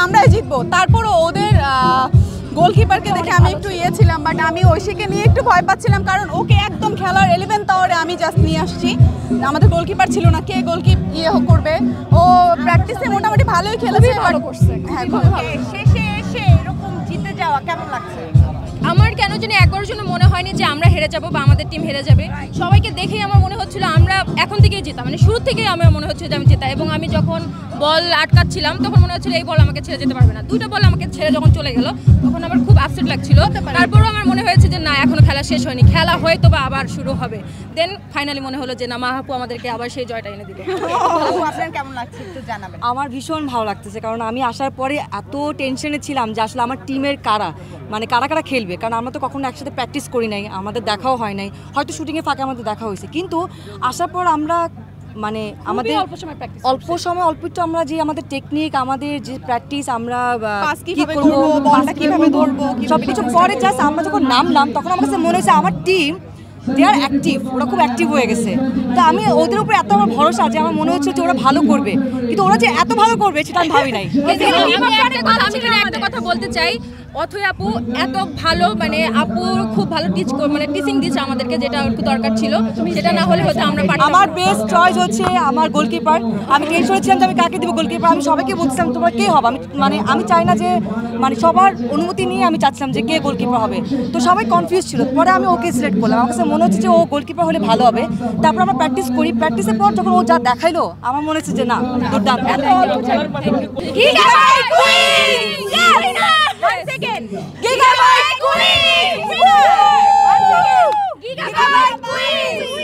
আমরাই জিতবো। তারপরও ওদের গোলকিপারকে দেখে আমি একটু ছিলাম, বাট আমি ঐশীকে নিয়ে একটু ভয় পাচ্ছিলাম, কারণ ওকে একদম খেলার 11th আওয়ারে আমি জাস্ট নিয়ে আসছি। আমাদের গোলকিপার ছিল না, কে গোলকিপ করবে। ও প্র্যাকটিসে মোটামুটি ভালোই খেলেছে, ভালো করছে। হ্যাঁ, খুবই ভালো। শেষে এসে এরকম জিতে যাওয়া কেমন লাগছে? আমার কেন জানি একবারের জন্য মনে হয়নি যে আমরা হেরে যাব বা আমাদের টিম হেরে যাবে। সবাইকে দেখেই আমার মনে হচ্ছিল আমরা এখন থেকেই জেতা, মানে শুরু থেকেই আমার মনে হচ্ছে যে আমি জেতা। এবং আমি যখন বল আটকাচ্ছিলাম তখন মনে হচ্ছিল এই বল আমাকে ছেড়ে যেতে পারবে না। দুটো বল আমাকে ছেড়ে যখন চলে গেল তখন আমার খুব আপসেট লাগছিল। তারপরও আমার মনে হয়েছে যে না, এখনো খেলা শেষ হয়নি, খেলা হয়তো বা আবার শুরু হবে। দেন ফাইনালি মনে হলো যে না, মাহাপু আমাদেরকে আবার সেই জয়টা এনে দিল। আপনার কেমন লাগছে একটু জানাবেন। আমার ভীষণ ভালো লাগতেছে, কারণ আমি আসার পরে এত টেনশনে ছিলাম যে আসলে আমার টিমের কারা কারা খেলবে, কারণ আমরা তো কখনো একসাথে প্র্যাকটিস করি নাই, আমাদের দেখাও হয় নাই, হয়তো শুটিংয়ে ফাঁকে আমাদের দেখা হয়েছে, কিন্তু আসার পর আমরা আমাদের অল্প সময় অল্প একটু আমরা যে আমাদের টেকনিক, আমাদের যে প্র্যাকটিস, আমরা কি করবো, কিভাবে ধরবো, সব কিছু পরে জাস্ট আমরা যখন নামলাম তখন আমার কাছে মনে হয়েছে আমার টিম দে আর অ্যাক্টিভ, ওরা খুব অ্যাক্টিভ হয়ে গেছে। তো আমি ওদের উপরে এত আমার ভরসা যে আমার মনে হচ্ছে যে ওরা ভালো করবে, কিন্তু ওরা যে এত ভালো করবে সেটা আমি ভাবি নাই। আমি একটা কথা বলতে চাই, অথৈ আপু এত ভালো, আপু খুব ভালো টিচিং দিচ্ছে আমাদেরকে, যেটা একটু দরকার ছিল, সেটা না হলে হয়তো আমরা পারতাম। আমার বেস্ট চয়েস হচ্ছে আমার গোলকিপার। আমি টেনশনে ছিলাম যে আমি কাকে দিব গোলকিপার। আমি সবাইকে বলছিলাম তোমরা কে হবে, আমি চাই না যে সবার অনুমতি নিয়ে আমি চাচ্ছিলাম যে কে গোলকিপার হবে। তো সবাই কনফিউজ ছিল, পরে আমি ওকে সিলেক্ট করলাম। আমার কাছে মনে হচ্ছে যে ও গোলকিপার হলে ভালো হবে। তারপর আমরা প্র্যাকটিস করি, প্র্যাকটিসের পর যখন ও যা দেখাইলো আমার মনে হচ্ছে যে না, দুর্দান্ত। Gigabyte Queen!